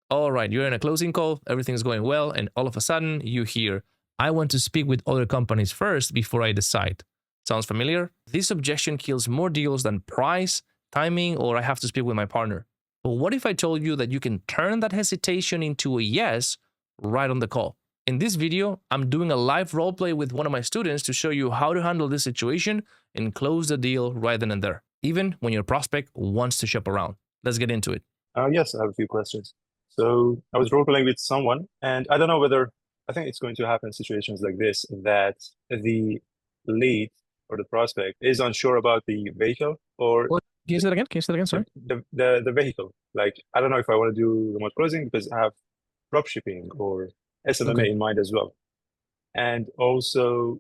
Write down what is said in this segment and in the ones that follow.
All right, you're in a closing call, everything's going well, and all of a sudden you hear, I want to speak with other companies first before I decide. Sounds familiar? This objection kills more deals than price, timing, or I have to speak with my partner. But what if I told you that you can turn that hesitation into a yes right on the call? In this video, I'm doing a live role play with one of my students to show you how to handle this situation and close the deal right then and there, even when your prospect wants to shop around. Let's get into it. Yes, I have a few questions. So I was role-playing with someone, and I don't know whether I think it's going to happen in situations like this, that the lead or the prospect is unsure about the vehicle or What? Can you say that again? Can you say that again? Sorry. the vehicle. Like, I don't know if I want to do remote closing because I have drop shipping or SMMA Okay. in mind as well. And also,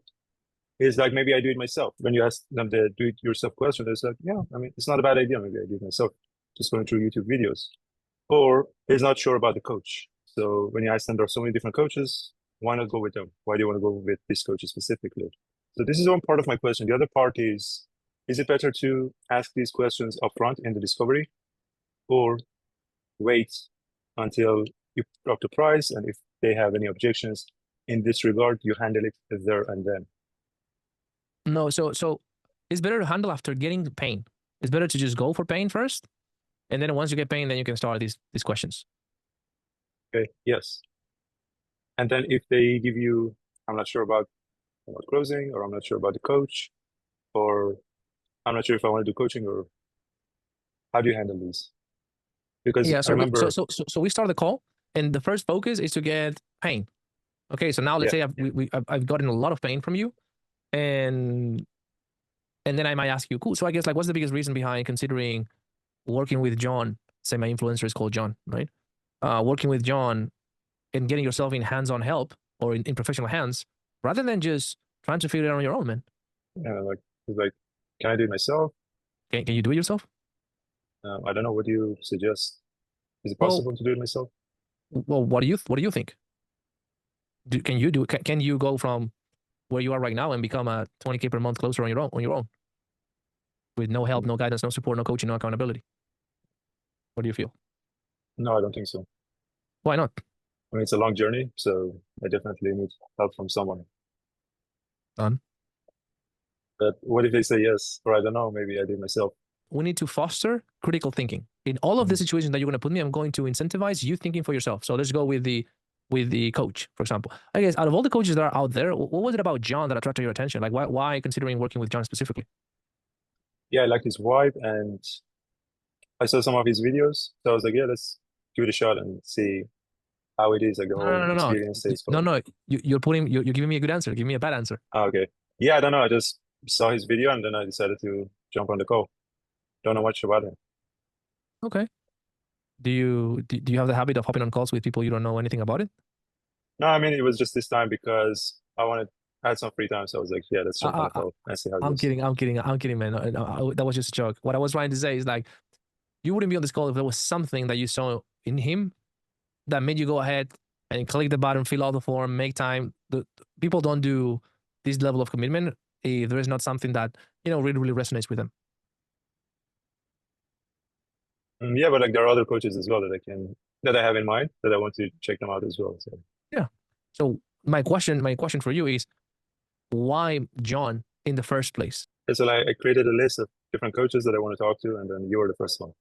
it's like, maybe I do it myself. When you ask them the do it yourself question, it's like, yeah, I mean, it's not a bad idea. Maybe I do it myself, just going through YouTube videos. Or is not sure about the coach. So when you ask them, there are so many different coaches, why not go with them? Why do you want to go with this coach specifically? So this is one part of my question. The other part is it better to ask these questions upfront in the discovery or wait until you drop the price? And if they have any objections in this regard, you handle it there and then. No, so it's better to handle after getting the pain. It's better to just go for pain first, and then once you get pain, then you can start these questions. Okay, yes. And then if they give you, I'm not sure about closing, or I'm not sure about the coach, or I'm not sure if I want to do coaching, or how do you handle these? Because Yeah, I so remember, so we start the call, and the first focus is to get pain. Okay, so now let's say I've gotten a lot of pain from you, and then I might ask you, cool. So I guess like, what's the biggest reason behind considering working with John? Say my influencer is called John, right? Working with John and getting yourself in hands-on help or in professional hands, rather than just trying to figure it out on your own, man. like, it's like, can I do it myself? Can you do it yourself? I don't know. What do you suggest? Is it Well, possible to do it myself? what do you think? Can you do it? Can you go from where you are right now and become a 20K per month closer on your own with no help, no guidance, no support, no coaching, no accountability? What do you feel? No, I don't think so. Why not? I mean, it's a long journey, so I definitely need help from someone. Done. But what if they say yes? Or I don't know, maybe I do it myself. We need to foster critical thinking. In all of the Mhm. situations that you're going to put me, I'm going to incentivize you thinking for yourself. So let's go with the coach, for example. I guess out of all the coaches that are out there, what was it about John that attracted your attention? Like, why considering working with John specifically? Yeah, I like his vibe, and I saw some of his videos. So I was like, yeah, let's give it a shot and see how it is, like the No, no, whole no, no, experience stays no, for. no. You're giving me a good answer. Give me a bad answer. Okay. Yeah, I don't know. I just saw his video and then I decided to jump on the call. Don't know much about him. Okay. Do you have the habit of hopping on calls with people you don't know anything about it? No, I mean, it was just this time because I had some free time. So I was like, yeah, let's jump on I, the call and see how it I'm goes. kidding. I'm kidding, man. That was just a joke. What I was trying to say is like, you wouldn't be on this call if there was something that you saw in him that made you go ahead and click the button, fill out the form, make time. People don't do this level of commitment if there is not something that really, really resonates with them. Yeah, but like there are other coaches as well that I have in mind that I want to check them out as well. So Yeah. So my question for you is, why John in the first place? so like I created a list of different coaches that I want to talk to, and then you were the first one.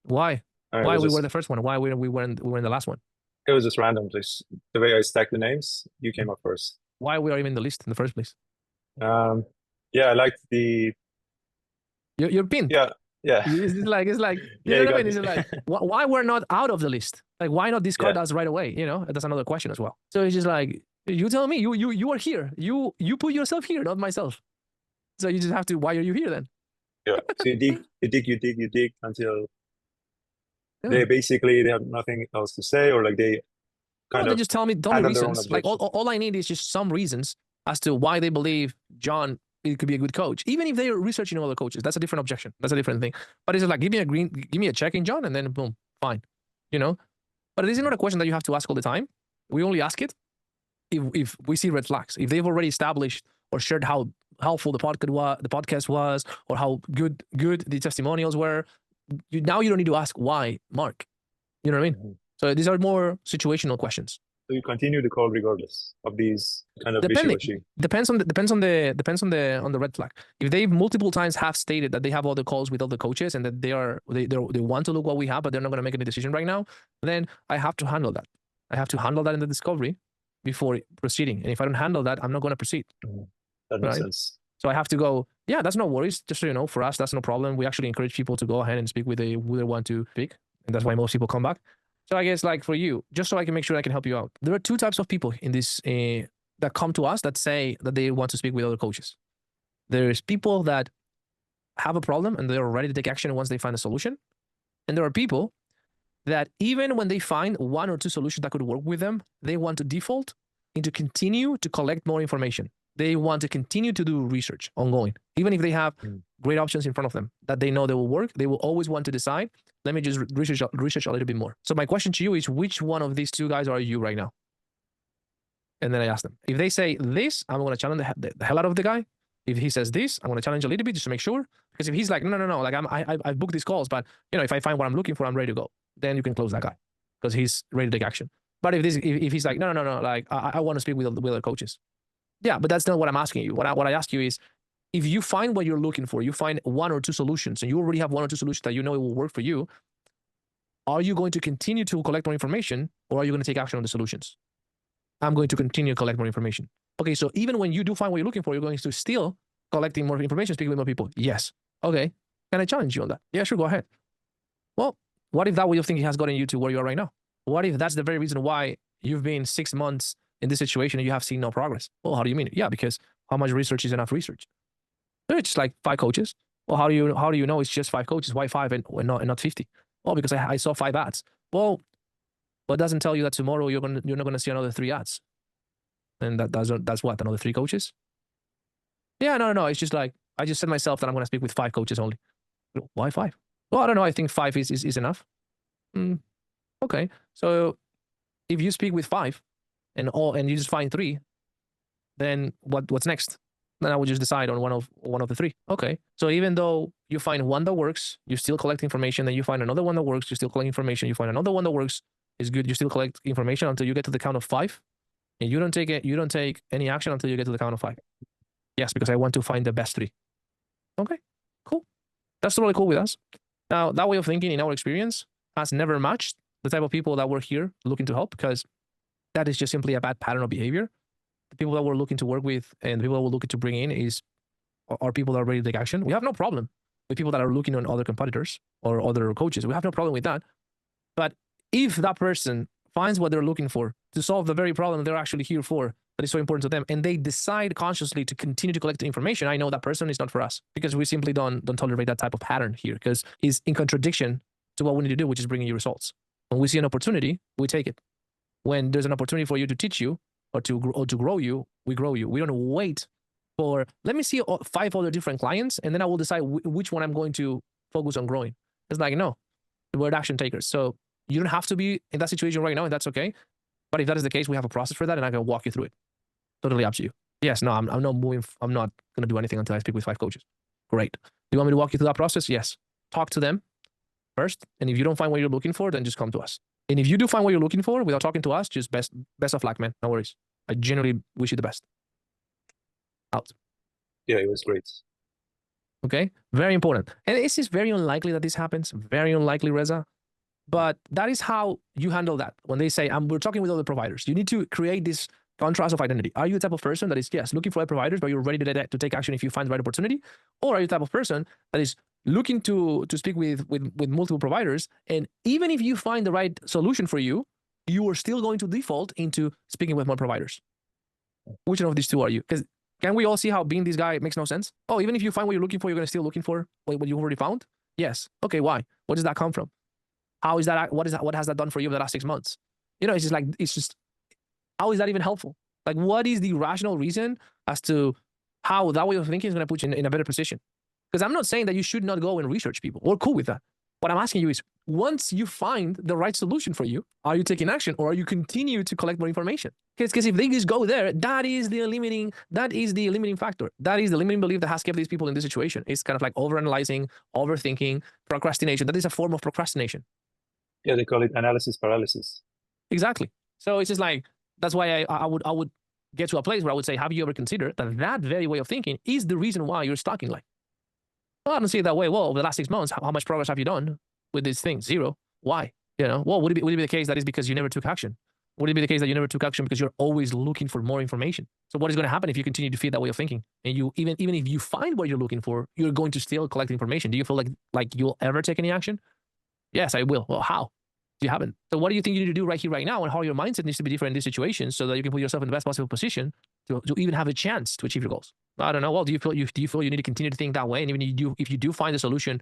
Why? And Why we were the first one? Why we weren't the last one? it was just random. Just the way I stacked the names, you came up first. Why we are even in the list in the first place? Um, yeah, I liked the You're pinned. yeah yeah It's like you yeah, know you what I got mean? me. It's like why we're not out of the list? Like why not discard Yeah, us right away? That's another question as well. So it's just like, you tell me, you are here. You put yourself here, not myself. So you just have to. Why are you here then? yeah. So you dig until Yeah. they have nothing else to say, or like they No, kind then of just tell me handle their own reasons. Like objections. all I need is just some reasons as to why they believe John it could be a good coach. Even if they are researching other coaches, that's a different objection. That's a different thing. But it's just like, give me a check in, John, and then boom, fine. You know. But it is not a question that you have to ask all the time. We only ask it if we see red flags. If they've already established or shared how helpful the podcast was, or how good the testimonials were, now you don't need to ask why, Mark. You know what I mean? Mhm. So these are more situational questions. So you continue the call regardless of these kind of Depending, wishy-washy. depends on the red flag. If they multiple times have stated that they have all the calls with all the coaches and that they want to look what we have, but they're not going to make any decision right now, then I have to handle that. I have to handle that in the discovery before proceeding. And if I don't handle that, I'm not going to proceed. That makes sense. So I have to go, yeah, that's no worries. Just so you know, for us, that's no problem. We actually encourage people to go ahead and speak with who they want to speak. And that's why most people come back. So I guess like for you, just so I can make sure I can help you out, there are two types of people in this that come to us that say that they want to speak with other coaches. There's people that have a problem and they're ready to take action once they find a solution. And there are people that even when they find one or two solutions that could work with them, they want to default into continue to collect more information. They want to continue to do research ongoing. Even if they have great options in front of them that they know they will work, they will always want to decide, let me just research a little bit more. So my question to you is, which one of these two guys are you right now? And then I ask them. If they say this, I'm going to challenge the hell out of the guy. If he says this, I'm going to challenge a little bit just to make sure. Because if he's like, no, like I booked these calls, but if I find what I'm looking for, I'm ready to go. Then you can close that guy because he's ready to take action. But if he's like, no, like I want to speak with other coaches. Yeah, but that's not what I'm asking you. What I ask you is, if you find what you're looking for, you find one or two solutions, and you already have one or two solutions that you know it will work for you, are you going to continue to collect more information, or are you going to take action on the solutions? I'm going to continue to collect more information. Okay, so even when you do find what you're looking for, you're going to still collecting more information, speaking with more people. Yes. Okay. Can I challenge you on that? Yeah, sure. Go ahead. Well, what if that way of thinking has gotten you to where you are right now? What if that's the very reason why you've been 6 months in this situation and you have seen no progress? Well, how do you mean? Yeah, because how much research is enough research? It's just like 5 coaches. Well, how do you know it's just 5 coaches? Why 5 and not 50? Well, because I saw 5 ads. Well, what doesn't tell you that tomorrow you're not gonna see another 3 ads? And that's what, another 3 coaches? Yeah, no. It's just like I just said myself that I'm gonna speak with 5 coaches only. Why 5? Well, I don't know. I think 5 is enough. Okay, so if you speak with 5 and you just find 3, then what's next? Then I would just decide on one of the 3. Okay, so even though you find one that works, you still collect information. Then you find another one that works, you still collect information. You find another one that works, is good. You still collect information until you get to the count of 5, and you don't take any action until you get to the count of 5. Yes, because I want to find the best 3. Okay, cool. That's totally cool with us. Now, that way of thinking, in our experience, has never matched the type of people that were here looking to help, because that is just simply a bad pattern of behavior. The people that we're looking to work with and the people that we're looking to bring in are people that are ready to take action. We have no problem with people that are looking on other competitors or other coaches. We have no problem with that. But if that person finds what they're looking for to solve the very problem they're actually here for, that is so important to them, and they decide consciously to continue to collect the information, I know that person is not for us, because we simply don't tolerate that type of pattern here, because it's in contradiction to what we need to do, which is bringing you results. When we see an opportunity, we take it. When there's an opportunity for you to teach you or to grow you, we grow you. We don't wait for, let me see 5 other different clients, and then I will decide which one I'm going to focus on growing. It's like, no, we're action takers. So you don't have to be in that situation right now, and that's okay. But if that is the case, we have a process for that, and I can walk you through it. Totally up to you. Yes, no, I'm not moving. I'm not going to do anything until I speak with 5 coaches. Great. Do you want me to walk you through that process? Yes. Talk to them first. And if you don't find what you're looking for, then just come to us. And if you do find what you're looking for without talking to us, just best of luck, man. No worries. I genuinely wish you the best. Out. Yeah, it was great. Okay. Very important. And this is very unlikely that this happens. Very unlikely, Reza. But that is how you handle that. When they say, we're talking with other providers, you need to create this contrast of identity. Are you the type of person that is, yes, looking for other providers, but you're ready to take action if you find the right opportunity? Or are you the type of person that is looking to speak with multiple providers, and even if you find the right solution for you, you are still going to default into speaking with more providers? Which one of these two are you? Because can we all see how being this guy makes no sense? Oh, even if you find what you're looking for, you're going to still looking for what you already found? Yes. Okay, why? Where does that come from? How is that? What has that done for you over the last 6 months? It's just, how is that even helpful? Like, what is the rational reason as to how that way of thinking is going to put you in a better position? Because I'm not saying that you should not go and research people. We're cool with that. What I'm asking you is, once you find the right solution for you, are you taking action, or are you continue to collect more information? Because if they just go there, that is the limiting factor. That is the limiting belief that has kept these people in this situation. It's kind of like overanalyzing, overthinking, procrastination. That is a form of procrastination. Yeah, they call it analysis paralysis. Exactly. So it's just like, that's why I would get to a place where I would say, have you ever considered that that very way of thinking is the reason why you're stuck in life? Well, I don't see it that way. Well, over the last 6 months, how much progress have you done with these things? Zero. Why? Well, would it be the case that is because you never took action? Would it be the case that you never took action because you're always looking for more information? So what is going to happen if you continue to feed that way of thinking? And you even if you find what you're looking for, you're going to still collect information. Do you feel like you'll ever take any action? Yes, I will. Well, how? You haven't. So what do you think you need to do right here, right now, and how your mindset needs to be different in this situation so that you can put yourself in the best possible position to even have a chance to achieve your goals? I don't know. Well, do you feel you need to continue to think that way? And even if you do find a solution,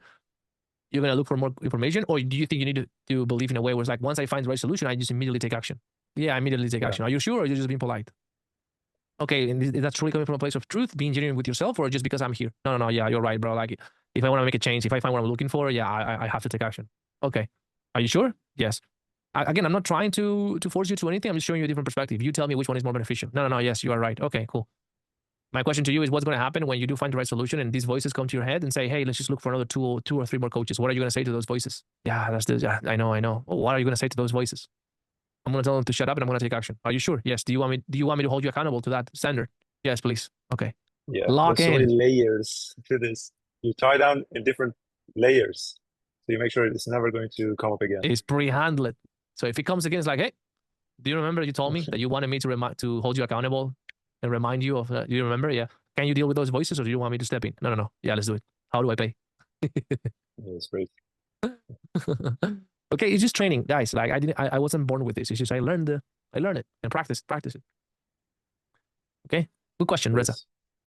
you're going to look for more information? Or do you think you need to believe in a way where it's like, once I find the right solution, I just immediately take action? Yeah, I immediately take action. Are you sure, or are you just being polite? Okay, and is that truly coming from a place of truth, being genuine with yourself, or just because I'm here? No, yeah, you're right, bro. Like, if I want to make a change, if I find what I'm looking for, yeah, I have to take action. Okay. Are you sure? Yes. Again, I'm not trying to force you to anything. I'm just showing you a different perspective. You tell me which one is more beneficial. No, yes, you are right. Okay, cool. My question to you is, what's going to happen when you do find the right solution and these voices come to your head and say, hey, let's just look for another two or three more coaches? What are you going to say to those voices? Yeah, I know. Oh, what are you going to say to those voices? I'm going to tell them to shut up and I'm going to take action. Are you sure? Yes. Do you want me to hold you accountable to that standard? Yes, please. Okay. Yeah, Lock there's so many in. layers to this. You tie down in different layers, so you make sure it's never going to come up again. It's pre-handled. So if it comes again, it's like, hey, do you remember you told me that you wanted me to hold you accountable and remind you of that? Do you remember? Yeah. Can you deal with those voices, or do you want me to step in? No. Yeah, let's do it. How do I pay? That's great. Okay, it's just training, guys. Like, I wasn't born with this. It's just I learned it and practice it. Okay. Good question, Reza. Yes.